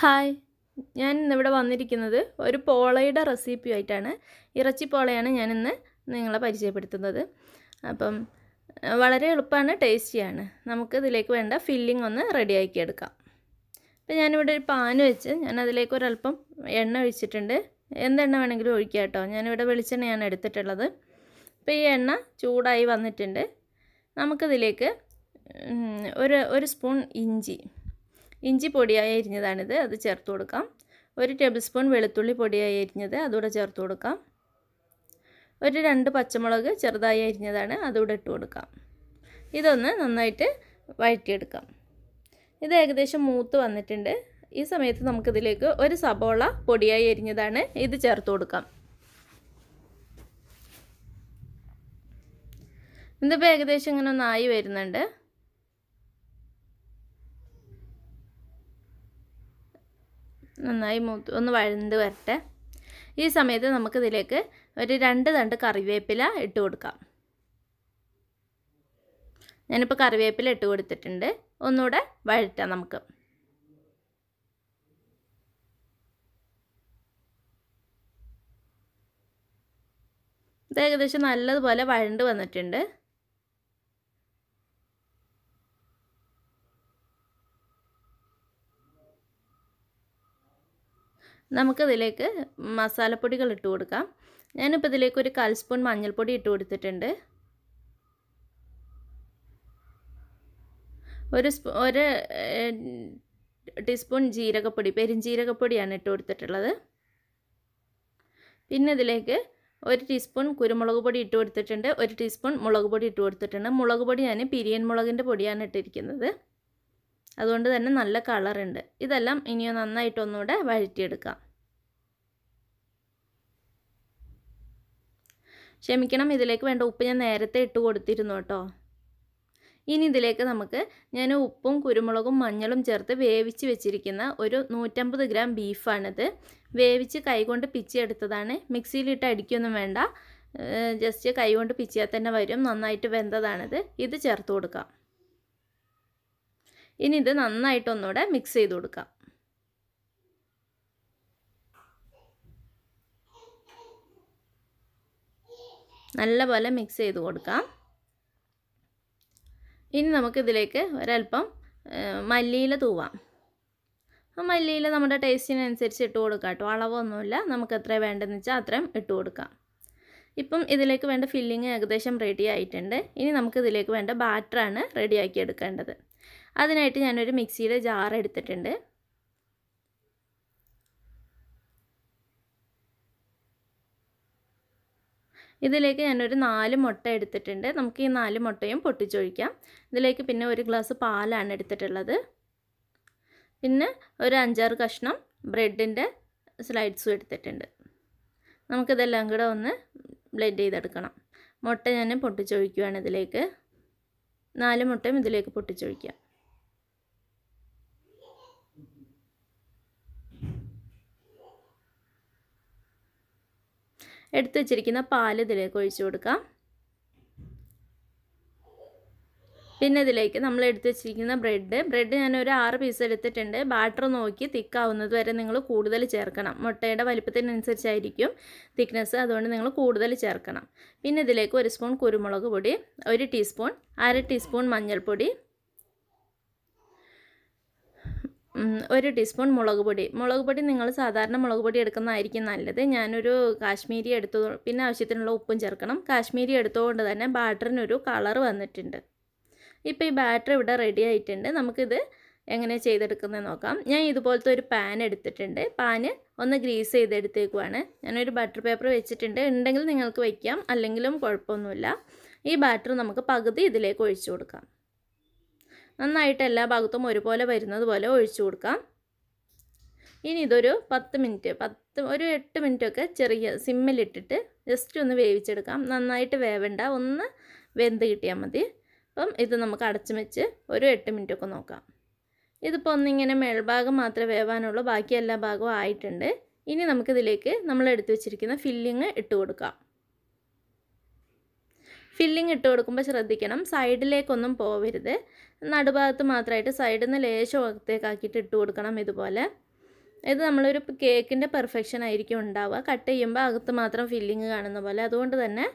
Hi, ഞാൻ ഇന്നിവിടെ വന്നിരിക്കുന്നത് ഒരു പോളയുടെ റെസിപ്പി ആയിട്ടാണ്. ഇറച്ചി പോളയാണ് ഞാനിന്ന് നിങ്ങളെ പരിചയപ്പെടുത്തുന്നത്. അപ്പം വളരെ എളുപ്പമാണ്, ടേസ്റ്റിയാണ്. നമുക്ക് ഇതിലേക്ക് വേണ്ട ഫില്ലിംഗ് ഒന്ന് റെഡിയാക്കി എടുക്കാം. അപ്പോൾ ഞാനിവിടെ ഒരു പാൻ വെച്ച് അതിലേക്ക് ഒരല്പം എണ്ണ ഒഴിച്ചിട്ടുണ്ട്. എന്തെണ്ണ വേണമെങ്കിലും ഒഴിക്കാം കേട്ടോ. ഞാനിവിടെ വെളിച്ചെണ്ണയാണ് എടുത്തിട്ടുള്ളത്. അപ്പോൾ ഈ എണ്ണ ചൂടായി വന്നിട്ടുണ്ട്. നമുക്കിതിലേക്ക് ഒരു സ്പൂൺ ഇഞ്ചി പൊടിയായി അരിഞ്ഞതാണിത്, അത് ചേർത്ത് കൊടുക്കാം. 1 ടേബിൾ സ്പൂൺ വെളുത്തുള്ളി പൊടിയായി അരിഞ്ഞത്, അതുകൂടെ ചേർത്ത് കൊടുക്കാം. 2 പച്ചമുളക് ചെറുതായി അരിഞ്ഞതാണ്, അതുകൂടെ ഇട്ട് കൊടുക്കാം. ഇതൊന്ന് നന്നായിട്ട് വഴറ്റിയെടുക്കാം. ഇത് ഏകദേശം മൂത്ത് വന്നിട്ടുണ്ട്. ഈ സമയത്ത് നമുക്കിതിലേക്ക് 1 സബോള പൊടിയായി അരിഞ്ഞതാണ്, ഇത് ചേർത്ത് കൊടുക്കാം. ഇതിപ്പോൾ ഏകദേശം ഇങ്ങനെ ഒന്നായി വരുന്നുണ്ട്. നന്നായി ഒന്ന് വഴണ്ട് വരട്ടെ. ഈ സമയത്ത് നമുക്കിതിലേക്ക് 2 തണ്ട് കറിവേപ്പില ഇട്ട് കൊടുക്കാം. ഞാനിപ്പോൾ കറിവേപ്പില ഇട്ട് കൊടുത്തിട്ടുണ്ട്. ഒന്നുകൂടെ വഴറ്റാം നമുക്ക്. ഇത് ഏകദേശം നല്ലതുപോലെ വഴണ്ട് വന്നിട്ടുണ്ട്. നമുക്കിതിലേക്ക് മസാലപ്പൊടികൾ ഇട്ട് കൊടുക്കാം. ഞാനിപ്പോൾ ഇതിലേക്ക് 1/4 സ്പൂൺ മഞ്ഞൾപ്പൊടി ഇട്ട് കൊടുത്തിട്ടുണ്ട്. 1 ടീസ്പൂൺ ജീരകപ്പൊടി, പെരുംജീരകപ്പൊടിയാണ് ഇട്ട് കൊടുത്തിട്ടുള്ളത്. പിന്നെ ഇതിലേക്ക് 1 ടീസ്പൂൺ കുരുമുളക് പൊടി ഇട്ട് കൊടുത്തിട്ടുണ്ട്. 1 ടീസ്പൂൺ മുളക് പൊടി ഇട്ട് കൊടുത്തിട്ടുണ്ട്. മുളക് പൊടി ഞാൻ പിരിയൻ മുളകിൻ്റെ പൊടിയാണ് ഇട്ടിരിക്കുന്നത്, അതുകൊണ്ട് തന്നെ നല്ല കളറുണ്ട്. ഇതെല്ലാം ഇനിയും നന്നായിട്ടൊന്നുകൂടെ വഴറ്റിയെടുക്കാം. ക്ഷമിക്കണം, ഇതിലേക്ക് വേണ്ട ഉപ്പ് ഞാൻ നേരത്തെ ഇട്ട് കൊടുത്തിരുന്നു കേട്ടോ. ഇനി ഇതിലേക്ക് ഞാൻ ഉപ്പും കുരുമുളകും മഞ്ഞളും ചേർത്ത് വേവിച്ച് വെച്ചിരിക്കുന്ന 150 ഗ്രാം ബീഫാണിത്. വേവിച്ച് കൈകൊണ്ട് പിച്ചിയെടുത്തതാണ്. മിക്സിയിലിട്ട് അടിക്കൊന്നും വേണ്ട, ജസ്റ്റ് കൈകൊണ്ട് പിച്ചിയാൽ തന്നെ വരും. നന്നായിട്ട് വെന്തതാണിത്. ഇത് ചേർത്ത് കൊടുക്കാം. ഇനി ഇത് നന്നായിട്ടൊന്നുകൂടെ മിക്സ് ചെയ്ത് കൊടുക്കാം. നല്ലപോലെ മിക്സ് ചെയ്ത് കൊടുക്കാം. ഇനി നമുക്കിതിലേക്ക് ഒരല്പം മല്ലിയില തൂവാം. ആ മല്ലിയില നമ്മുടെ ടേസ്റ്റിനനുസരിച്ച് ഇട്ട് കൊടുക്കാം കേട്ടോ. അളവൊന്നുമില്ല, നമുക്ക് എത്ര വേണ്ടതെന്ന് വെച്ചാൽ അത്രയും ഇട്ട് കൊടുക്കാം. ഇപ്പം ഇതിലേക്ക് വേണ്ട ഫില്ലിങ് ഏകദേശം റെഡി ആയിട്ടുണ്ട്. ഇനി നമുക്കിതിലേക്ക് വേണ്ട ബാറ്ററാണ് റെഡിയാക്കി എടുക്കേണ്ടത്. അതിനായിട്ട് ഞാനൊരു മിക്സിയുടെ ജാർ എടുത്തിട്ടുണ്ട്. ഇതിലേക്ക് ഞാനൊരു 4 മുട്ട എടുത്തിട്ടുണ്ട്. നമുക്ക് ഈ 4 മുട്ടയും പൊട്ടിച്ചൊഴിക്കാം. ഇതിലേക്ക് പിന്നെ 1 ഗ്ലാസ് പാലാണ് എടുത്തിട്ടുള്ളത്. പിന്നെ ഒരു 5-6 കഷ്ണം ബ്രെഡിൻ്റെ സ്ലൈഡ്സും എടുത്തിട്ടുണ്ട്. നമുക്കിതെല്ലാം കൂടെ ഒന്ന് ബ്ലെൻഡ് ചെയ്തെടുക്കണം. മുട്ട ഞാൻ പൊട്ടിച്ചൊഴിക്കുകയാണ് ഇതിലേക്ക്. 4 മുട്ടയും ഇതിലേക്ക് പൊട്ടിച്ചൊഴിക്കാം. എടുത്ത് വെച്ചിരിക്കുന്ന പാൽ ഇതിലേക്ക് ഒഴിച്ചു കൊടുക്കാം. പിന്നെ ഇതിലേക്ക് നമ്മൾ എടുത്ത് വെച്ചിരിക്കുന്ന ബ്രെഡ് ഞാനൊരു 6 പീസ് എടുത്തിട്ടുണ്ട്. ബാറ്റർ നോക്കി തിക്കാവുന്നത് വരെ നിങ്ങൾ കൂടുതൽ ചേർക്കണം. മുട്ടയുടെ വലിപ്പത്തിനനുസരിച്ചായിരിക്കും തിക്നെസ്, അതുകൊണ്ട് നിങ്ങൾ കൂടുതൽ ചേർക്കണം. പിന്നെ ഇതിലേക്ക് 1 സ്പൂൺ കുരുമുളക് പൊടി, 1 ടീസ്പൂൺ, 1/2 ടീസ്പൂൺ മഞ്ഞൾപ്പൊടി, 1 ടീസ്പൂൺ മുളക് പൊടി നിങ്ങൾ സാധാരണ മുളക് പൊടി എടുക്കുന്നതായിരിക്കും നല്ലത്. ഞാനൊരു കാശ്മീരി എടുത്തു. പിന്നെ ആവശ്യത്തിനുള്ള ഉപ്പും ചേർക്കണം. കാശ്മീരി എടുത്തുകൊണ്ട് തന്നെ ബാറ്ററിനൊരു കളർ വന്നിട്ടുണ്ട്. ഇപ്പോൾ ഈ ബാറ്റർ ഇവിടെ റെഡി ആയിട്ടുണ്ട്. നമുക്കിത് എങ്ങനെ ചെയ്തെടുക്കുന്നതെന്ന് നോക്കാം. ഞാൻ ഇതുപോലത്തെ ഒരു പാൻ എടുത്തിട്ടുണ്ട്. പാന് ഒന്ന് ഗ്രീസ് ചെയ്തെടുത്തേക്കുവാണ്. ഞാനൊരു ബട്ടർ പേപ്പർ വെച്ചിട്ടുണ്ട്. ഉണ്ടെങ്കിൽ നിങ്ങൾക്ക് വയ്ക്കാം, അല്ലെങ്കിലും കുഴപ്പമൊന്നുമില്ല. ഈ ബാറ്റർ നമുക്ക് പകുതി ഇതിലേക്ക് ഒഴിച്ചു കൊടുക്കാം. നന്നായിട്ട് എല്ലാ ഭാഗത്തും ഒരുപോലെ വരുന്നത് പോലെ ഒഴിച്ചു കൊടുക്കാം. ഇനി ഇതൊരു 10 മിനിറ്റ്, ഒരു 8 മിനിറ്റൊക്കെ ചെറിയ സിമ്മിലിട്ടിട്ട് ജസ്റ്റ് ഒന്ന് വേവിച്ചെടുക്കാം. നന്നായിട്ട് വേവണ്ട, ഒന്ന് വെന്ത് കിട്ടിയാൽ മതി. അപ്പം ഇത് നമുക്ക് അടച്ചു വെച്ച് ഒരു 8 മിനിറ്റൊക്കെ നോക്കാം. ഇതിപ്പോൾ ഒന്നിങ്ങനെ മേൽഭാഗം മാത്രമേ വേവാനുള്ളൂ, ബാക്കി എല്ലാ ഭാഗവും ആയിട്ടുണ്ട്. ഇനി നമുക്കിതിലേക്ക് നമ്മൾ എടുത്തു വെച്ചിരിക്കുന്ന ഫില്ലിങ് ഇട്ട് കൊടുക്കാം. ഫില്ലിംഗ് ഇട്ട് കൊടുക്കുമ്പോൾ ശ്രദ്ധിക്കണം, സൈഡിലേക്കൊന്നും പോവരുത്. നടുഭാഗത്ത് മാത്രമായിട്ട് സൈഡിൽ നിന്ന് ലേശം അകത്തേക്കാക്കിയിട്ട് ഇട്ട് കൊടുക്കണം ഇതുപോലെ. ഇത് നമ്മളൊരു കേക്കിൻ്റെ പെർഫെക്ഷൻ ആയിരിക്കും ഉണ്ടാവുക. കട്ട് ചെയ്യുമ്പോൾ അകത്ത് മാത്രം ഫില്ലിങ് കാണുന്ന പോലെ. അതുകൊണ്ട് തന്നെ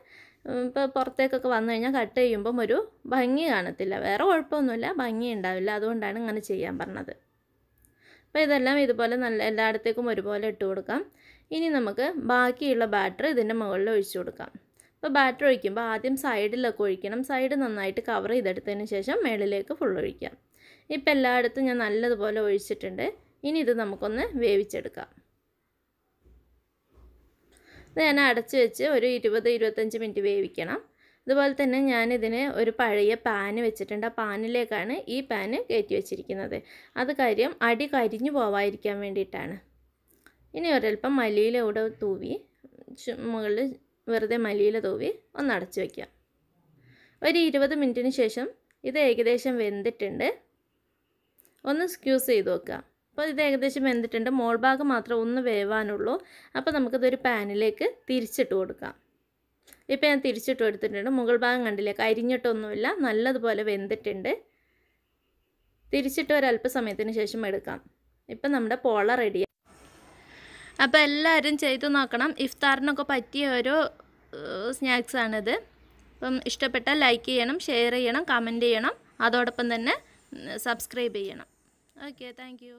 ഇപ്പോൾ പുറത്തേക്കൊക്കെ വന്നു കഴിഞ്ഞാൽ കട്ട് ചെയ്യുമ്പം ഒരു ഭംഗി കാണത്തില്ല. വേറെ കുഴപ്പമൊന്നുമില്ല, ഭംഗി ഉണ്ടാവില്ല. അതുകൊണ്ടാണ് ഇങ്ങനെ ചെയ്യാൻ പറഞ്ഞത്. അപ്പോൾ ഇതെല്ലാം ഇതുപോലെ നല്ല എല്ലായിടത്തേക്കും ഒരുപോലെ ഇട്ട് കൊടുക്കാം. ഇനി നമുക്ക് ബാക്കിയുള്ള ബാറ്റർ ഇതിൻ്റെ മുകളിൽ ഒഴിച്ചു കൊടുക്കാം. അപ്പോൾ ബാറ്റർ ഒഴിക്കുമ്പോൾ ആദ്യം സൈഡിലൊക്കെ ഒഴിക്കണം. സൈഡ് നന്നായിട്ട് കവർ ചെയ്തെടുത്തതിന് ശേഷം മുകളിലേക്ക് ഫുൾ ഒഴിക്കാം. ഇപ്പോൾ എല്ലായിടത്തും ഞാൻ നല്ലതുപോലെ ഒഴിച്ചിട്ടുണ്ട്. ഇനി ഇത് നമുക്കൊന്ന് വേവിച്ചെടുക്കാം. ഇത് ഞാൻ അടച്ച് വെച്ച് ഒരു 20-25 മിനിറ്റ് വേവിക്കണം. അതുപോലെ തന്നെ ഞാനിതിന് ഒരു പഴയ പാന് വെച്ചിട്ടുണ്ട്. ആ പാനിലേക്കാണ് ഈ പാന് കയറ്റി വെച്ചിരിക്കുന്നത്. അത് കാര്യം അടി കരിഞ്ഞു പോവാതിരിക്കാൻ വേണ്ടിയിട്ടാണ്. ഇനി ഒരൽപ്പം മല്ലിയില കൂടെ തൂവി മുകളിൽ വെറുതെ മല്ലിയില തൂവി ഒന്ന് അടച്ച് വയ്ക്കാം. ഒരു 20 മിനിറ്റിന് ശേഷം ഇത് ഏകദേശം വെന്തിട്ടുണ്ട്. ഒന്ന് സ്ക്യൂസ് ചെയ്ത് വെക്കുക. അപ്പോൾ ഇത് ഏകദേശം വെന്തിട്ടുണ്ട്. മോൾ ഭാഗം മാത്രം ഒന്ന് വേവാനുള്ളൂ. അപ്പോൾ നമുക്കിതൊരു പാനിലേക്ക് തിരിച്ചിട്ട് കൊടുക്കാം. ഇപ്പോൾ ഞാൻ തിരിച്ചിട്ട് എടുത്തിട്ടുണ്ട്. മുകൾ ഭാഗം കണ്ടില്ലേ, കരിഞ്ഞിട്ടൊന്നുമില്ല, നല്ലതുപോലെ വെന്തിട്ടുണ്ട്. തിരിച്ചിട്ട് ഒരല്പസമയത്തിന് ശേഷം എടുക്കാം. ഇപ്പം നമ്മുടെ പോള റെഡിയാണ്. അപ്പോൾ എല്ലാവരും ചെയ്തു നോക്കണം. ഇഫ്താറിനൊക്കെ പറ്റിയ ഒരു സ്നാക്സാണിത്. അപ്പം ഇഷ്ടപ്പെട്ടാൽ ലൈക്ക് ചെയ്യണം, ഷെയർ ചെയ്യണം, കമൻറ്റ് ചെയ്യണം. അതോടൊപ്പം തന്നെ സബ്സ്ക്രൈബ് ചെയ്യണം. Okay, thank you.